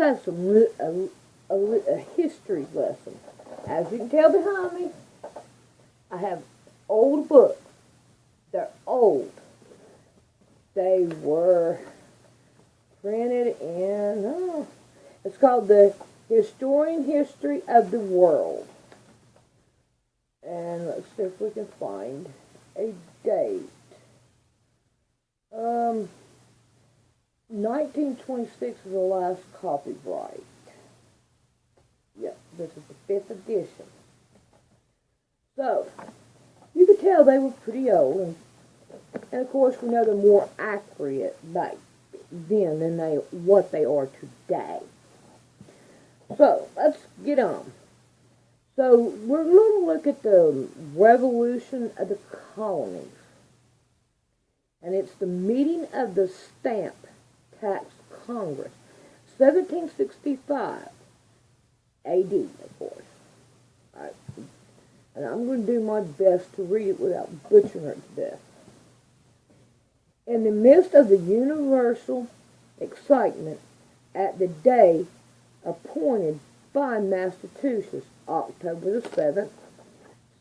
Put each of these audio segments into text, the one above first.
have a history lesson. As you can tell behind me, I have old books. They're old. They were printed in, it's called the Historian History of the World. And let's see if we can find a date. 1926 is the last copyright. Yep, this is the 5th edition. So, you could tell they were pretty old, and of course we know they're more accurate back then than what they are today. So, let's get on. So, we're going to look at the revolution of the colonies. And it's the meeting of the Stamp Tax Congress, 1765 A.D., of course. Right. And I'm going to do my best to read it without butchering it to death. In the midst of the universal excitement at the day appointed by Massachusetts, October the 7th,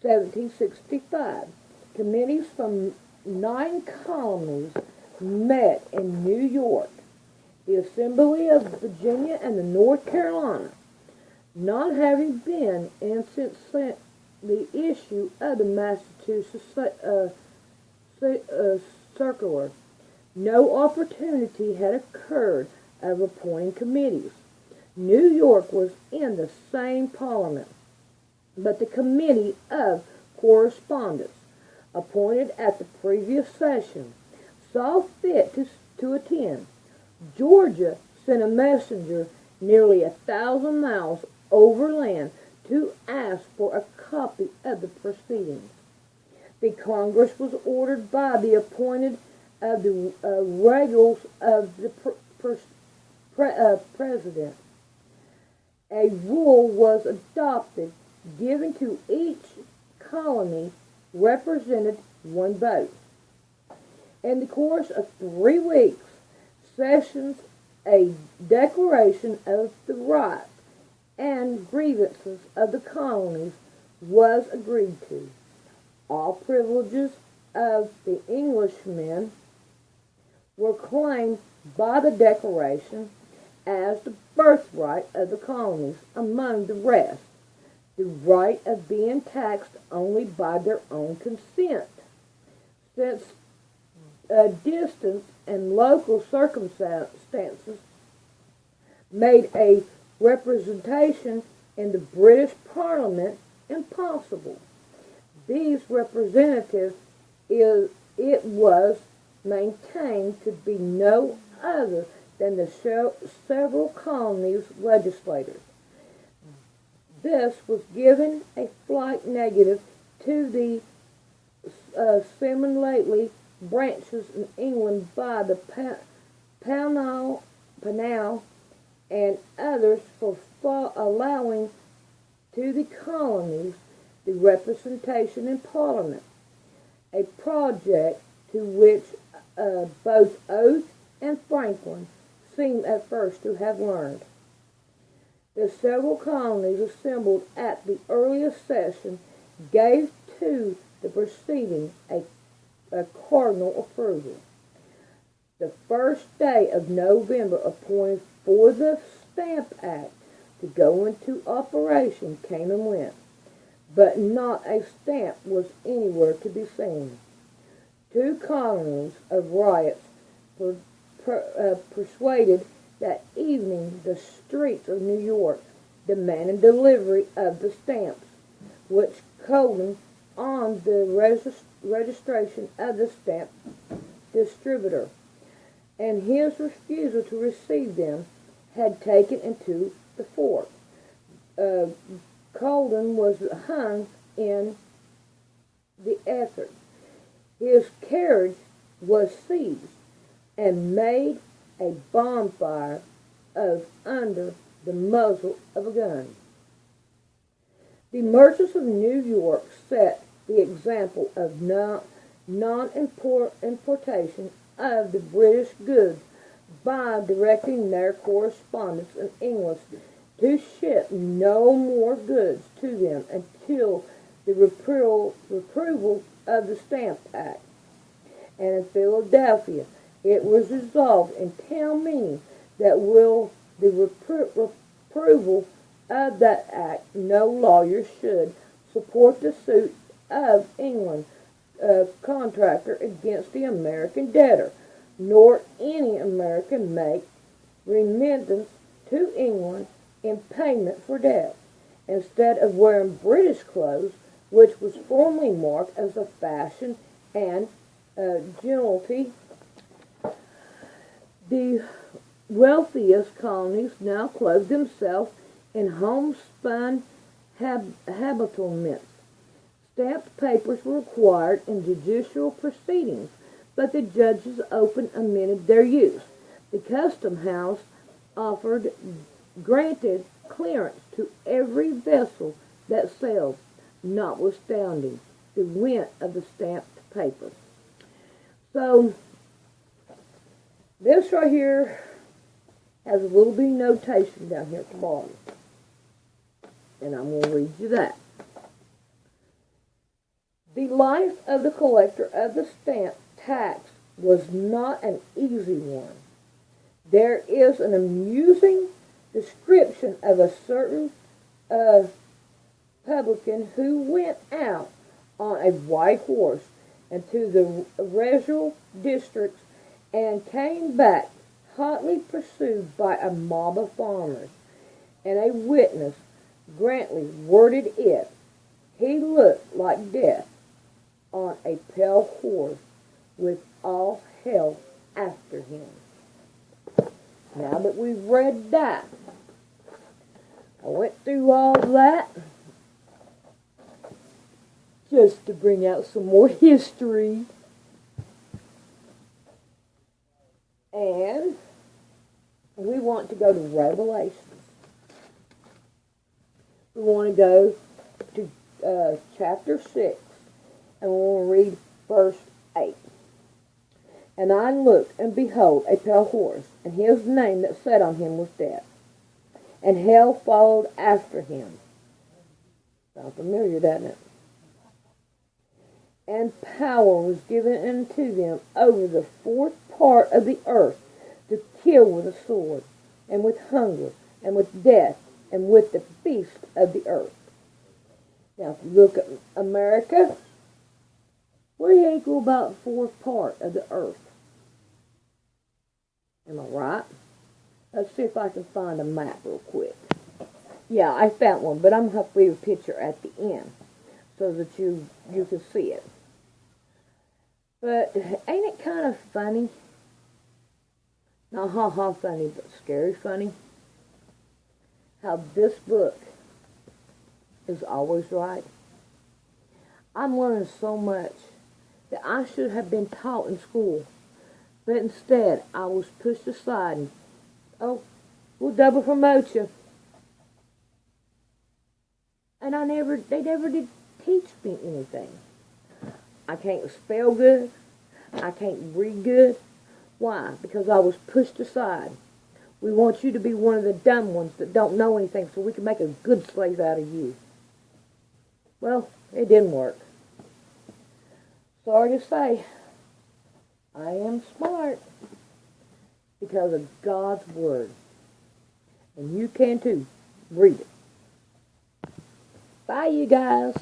1765, committees from 9 colonies met in New York. The Assembly of Virginia and the North Carolina, not having been in since the issue of the Massachusetts circular, no opportunity had occurred of appointing committees. New York was in the same Parliament, but the Committee of Correspondence, appointed at the previous session, saw fit to attend. Georgia sent a messenger nearly 1,000 miles overland to ask for a copy of the proceedings. The Congress was ordered by the appointed of the regals of the President. A rule was adopted giving to each colony represented 1 vote. In the course of 3 weeks, sessions, a declaration of the rights and grievances of the colonies was agreed to. All privileges of the Englishmen were claimed by the declaration as the birthright of the colonies, among the rest, the right of being taxed only by their own consent. Since distance and local circumstances made a representation in the British Parliament impossible, these representatives it was maintained to be no other than the several colonies' legislators. This was given a slight negative to the semi-lately branches in England by the Pownal and others for allowing to the colonies the representation in Parliament, a project to which both Oates and Franklin seem at first to have learned. The several colonies assembled at the earliest session gave to the proceeding a cardinal approval. The first day of November appointed for the Stamp Act to go into operation came and went, but not a stamp was anywhere to be seen. 2 colonies of riots persuaded that evening the streets of New York, demanding delivery of the stamps, which Colden, on the registration of the stamp distributor, and his refusal to receive them, had taken into the fort. Colden was hung in the effort. His carriage was seized and made a bonfire of under the muzzle of a gun. The merchants of New York set the example of non-importation of the British goods by directing their correspondents in English to ship no more goods to them until the reproval of the Stamp Act. And in Philadelphia, it was resolved in town meeting that will the reproval of that act, no lawyer should support the suit of England contractor against the American debtor, nor any American make remittance to England in payment for debt. Instead of wearing British clothes, which was formerly marked as a fashion and gentility, the wealthiest colonies now clothed themselves in homespun habiliments. Stamped papers were required in judicial proceedings, but the judges openly amended their use. The custom house granted clearance to every vessel that sailed, notwithstanding the rent of the stamped paper. So, this right here has a little bitty notation down here at the bottom. And I'm going to read you that. The life of the collector of the stamp tax was not an easy one. There is an amusing description of a certain publican who went out on a white horse into the rural districts and came back hotly pursued by a mob of farmers, and a witness Grantley worded it, he looked like death on a pale horse with all hell after him. Now that we've read that, I went through all that just to bring out some more history. And we want to go to Revelation. We want to go to chapter 6, and we want to read verse 8. And I looked, and behold, a pale horse, and his name that sat on him was Death. And hell followed after him. Sounds familiar, doesn't it? And power was given unto them over the fourth part of the earth to kill with a sword, and with hunger, and with death, and with the beasts of the earth. Now, if you look at America, we're equal about the fourth part of the earth. Am I right? Let's see if I can find a map real quick. Yeah, I found one, but I'm going to have to leave a picture at the end so that you can see it. But ain't it kind of funny? Not ha-ha funny, but scary funny. How this book is always right. I'm learning so much that I should have been taught in school. But instead, I was pushed aside and, oh, we'll double promote you. And they never did teach me anything. I can't spell good. I can't read good. Why? Because I was pushed aside. We want you to be one of the dumb ones that don't know anything so we can make a good slave out of you. Well, it didn't work. Sorry to say, I am smart because of God's Word. And you can too. Read it. Bye, you guys.